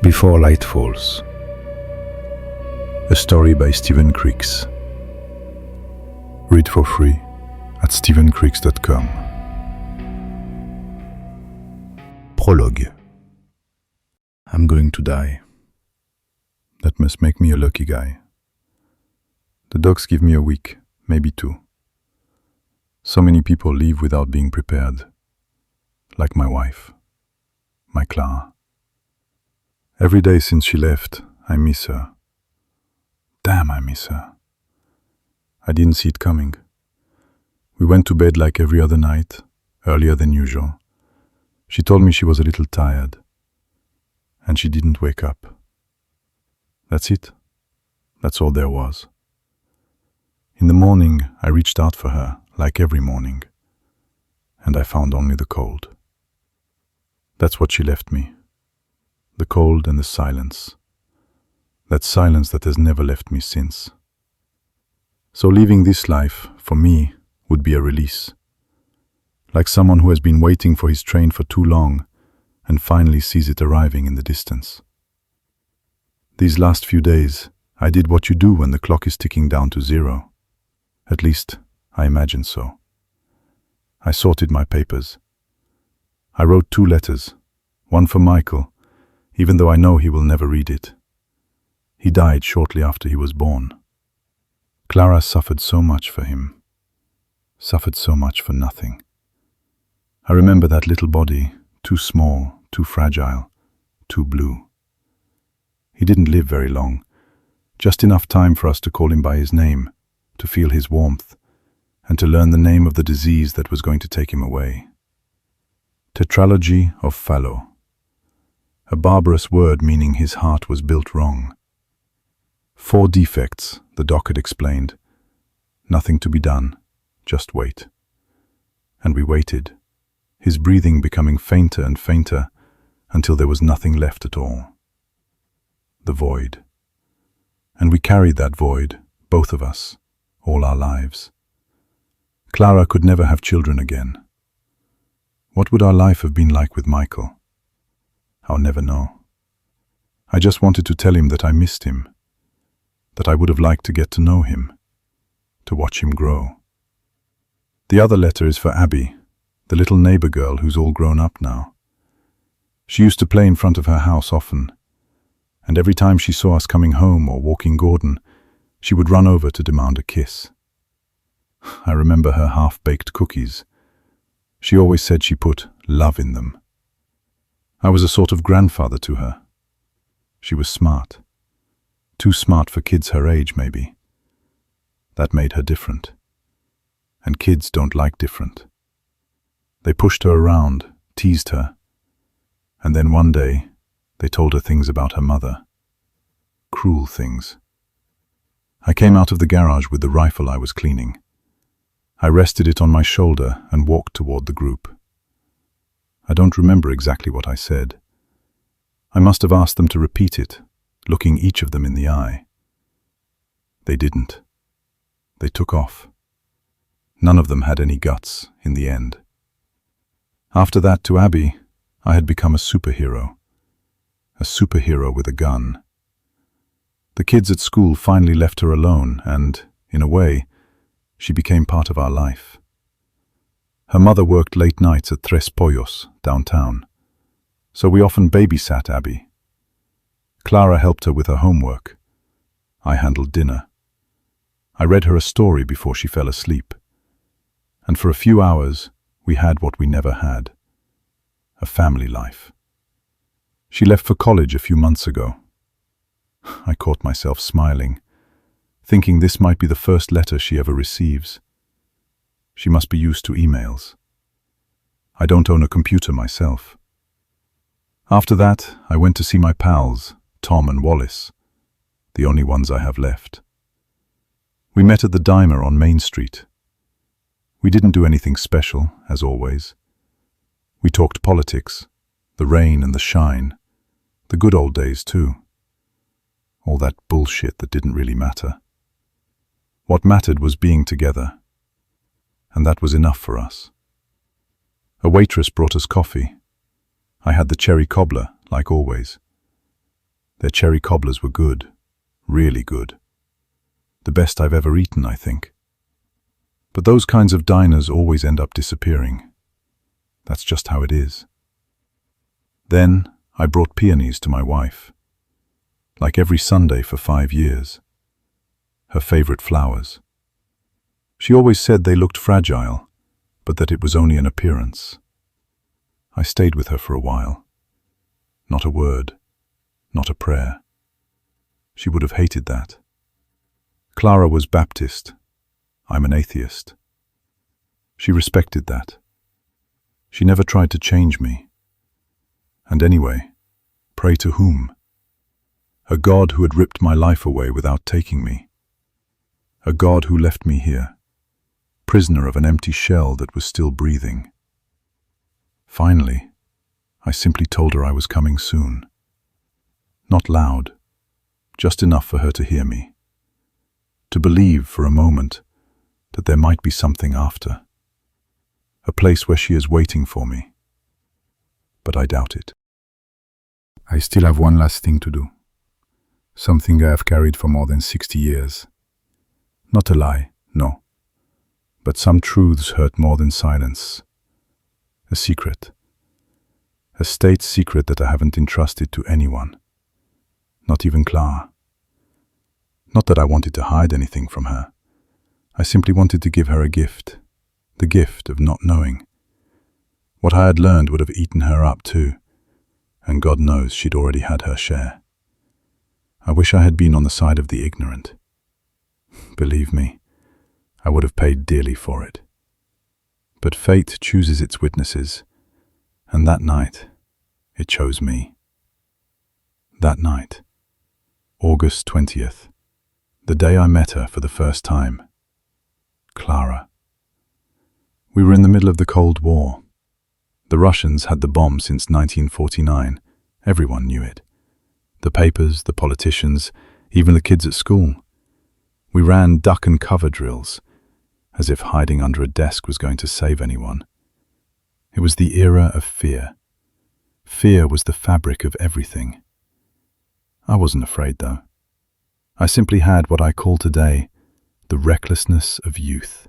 Before Light Falls. A story by Stephen Creeks. Read for free at stephencreeks.com. Prologue. I'm going to die. That must make me a lucky guy. The dogs give me a week, maybe two. So many people leave without being prepared. Like my wife, my Clara. Every day since she left, I miss her. Damn, I miss her. I didn't see it coming. We went to bed like every other night, earlier than usual. She told me she was a little tired. And she didn't wake up. That's it. That's all there was. In the morning, I reached out for her, like every morning. And I found only the cold. That's what she left me. The cold and the silence. That silence that has never left me since. So leaving this life, for me, would be a release. Like someone who has been waiting for his train for too long and finally sees it arriving in the distance. These last few days, I did what you do when the clock is ticking down to zero. At least, I imagine so. I sorted my papers. I wrote 2 letters, one for Michael, even though I know he will never read it. He died shortly after he was born. Clara suffered so much for him, suffered so much for nothing. I remember that little body, too small, too fragile, too blue. He didn't live very long, just enough time for us to call him by his name, to feel his warmth, and to learn the name of the disease that was going to take him away. Tetralogy of Fallot. A barbarous word meaning his heart was built wrong. 4 defects, the doc had explained. Nothing to be done, just wait. And we waited, his breathing becoming fainter and fainter until there was nothing left at all. The void. And we carried that void, both of us, all our lives. Clara could never have children again. What would our life have been like with Michael? I'll never know. I just wanted to tell him that I missed him, that I would have liked to get to know him, to watch him grow. The other letter is for Abby, the little neighbor girl who's all grown up now. She used to play in front of her house often, and every time she saw us coming home or walking Gordon, she would run over to demand a kiss. I remember her half-baked cookies. She always said she put love in them. I was a sort of grandfather to her. She was smart. Too smart for kids her age, maybe. That made her different. And kids don't like different. They pushed her around, teased her. And then one day, they told her things about her mother. Cruel things. I came out of the garage with the rifle I was cleaning. I rested it on my shoulder and walked toward the group. I don't remember exactly what I said. I must have asked them to repeat it, looking each of them in the eye. They didn't. They took off. None of them had any guts in the end. After that, to Abby, I had become a superhero with a gun. The kids at school finally left her alone and, in a way, she became part of our life. Her mother worked late nights at Tres Pollos, downtown, so we often babysat Abby. Clara helped her with her homework. I handled dinner. I read her a story before she fell asleep. And for a few hours, we had what we never had. A family life. She left for college a few months ago. I caught myself smiling, thinking this might be the first letter she ever receives. She must be used to emails. I don't own a computer myself. After that, I went to see my pals, Tom and Wallace, the only ones I have left. We met at the Dimer on Main Street. We didn't do anything special, as always. We talked politics, the rain and the shine, the good old days too. All that bullshit that didn't really matter. What mattered was being together. And that was enough for us. A waitress brought us coffee. I had the cherry cobbler, like always. Their cherry cobblers were good, really good. The best I've ever eaten, I think. But those kinds of diners always end up disappearing. That's just how it is. Then I brought peonies to my wife, like every Sunday for 5 years. Her favorite flowers. She always said they looked fragile, but that it was only an appearance. I stayed with her for a while. Not a word, not a prayer. She would have hated that. Clara was Baptist. I'm an atheist. She respected that. She never tried to change me. And anyway, pray to whom? A God who had ripped my life away without taking me. A God who left me here, prisoner of an empty shell that was still breathing. Finally, I simply told her I was coming soon. Not loud, just enough for her to hear me. To believe for a moment that there might be something after. A place where she is waiting for me. But I doubt it. I still have one last thing to do. Something I have carried for more than 60 years. Not a lie, no. But some truths hurt more than silence. A secret. A state secret that I haven't entrusted to anyone. Not even Clara. Not that I wanted to hide anything from her. I simply wanted to give her a gift. The gift of not knowing. What I had learned would have eaten her up too. And God knows she'd already had her share. I wish I had been on the side of the ignorant. Believe me, I would have paid dearly for it. But fate chooses its witnesses, and that night, it chose me. That night, August 20th, the day I met her for the first time. Clara. We were in the middle of the Cold War. The Russians had the bomb since 1949. Everyone knew it. The papers, the politicians, even the kids at school. We ran duck and cover drills, as if hiding under a desk was going to save anyone. It was the era of fear. Fear was the fabric of everything. I wasn't afraid, though. I simply had what I call today the recklessness of youth.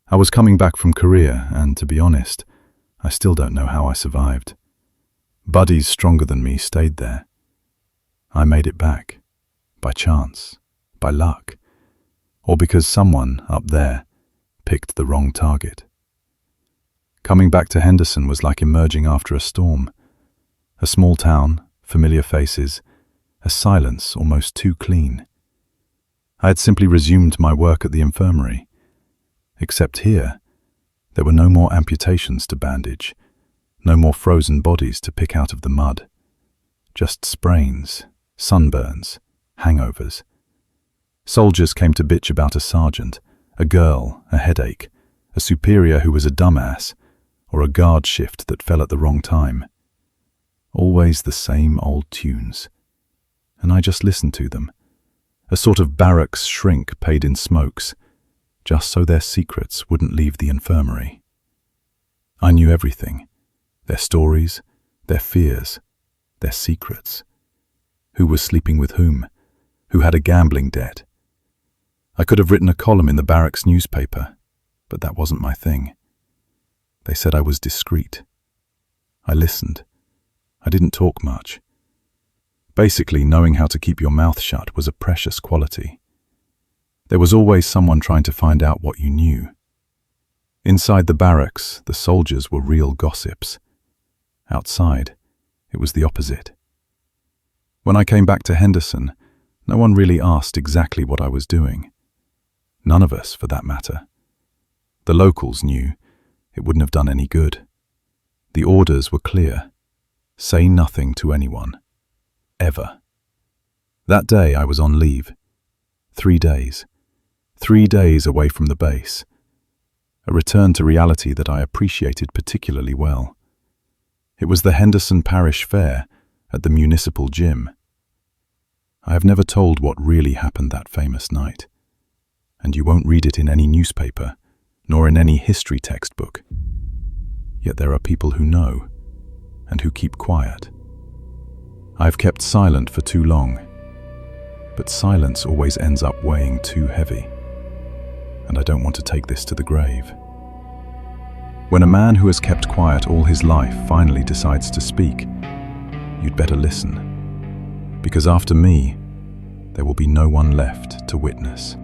I was coming back from Korea, and to be honest, I still don't know how I survived. Buddies stronger than me stayed there. I made it back, by chance, by luck, or because someone up there picked the wrong target. Coming back to Henderson was like emerging after a storm. A small town, familiar faces, a silence almost too clean. I had simply resumed my work at the infirmary. Except here, there were no more amputations to bandage, no more frozen bodies to pick out of the mud. Just sprains, sunburns, hangovers. Soldiers came to bitch about a sergeant, a girl, a headache, a superior who was a dumbass, or a guard shift that fell at the wrong time. Always the same old tunes. And I just listened to them. A sort of barracks shrink paid in smokes, just so their secrets wouldn't leave the infirmary. I knew everything. Their stories, their fears, their secrets. Who was sleeping with whom? Who had a gambling debt? I could have written a column in the barracks newspaper, but that wasn't my thing. They said I was discreet. I listened. I didn't talk much. Basically, knowing how to keep your mouth shut was a precious quality. There was always someone trying to find out what you knew. Inside the barracks, the soldiers were real gossips. Outside, it was the opposite. When I came back to Henderson, no one really asked exactly what I was doing. None of us, for that matter. The locals knew it wouldn't have done any good. The orders were clear. Say nothing to anyone. Ever. That day I was on leave. 3 days. 3 days away from the base. A return to reality that I appreciated particularly well. It was the Henderson Parish Fair at the municipal gym. I have never told what really happened that famous night, and you won't read it in any newspaper, nor in any history textbook. Yet there are people who know, and who keep quiet. I've kept silent for too long, but silence always ends up weighing too heavy, and I don't want to take this to the grave. When a man who has kept quiet all his life finally decides to speak, you'd better listen, because after me, there will be no one left to witness.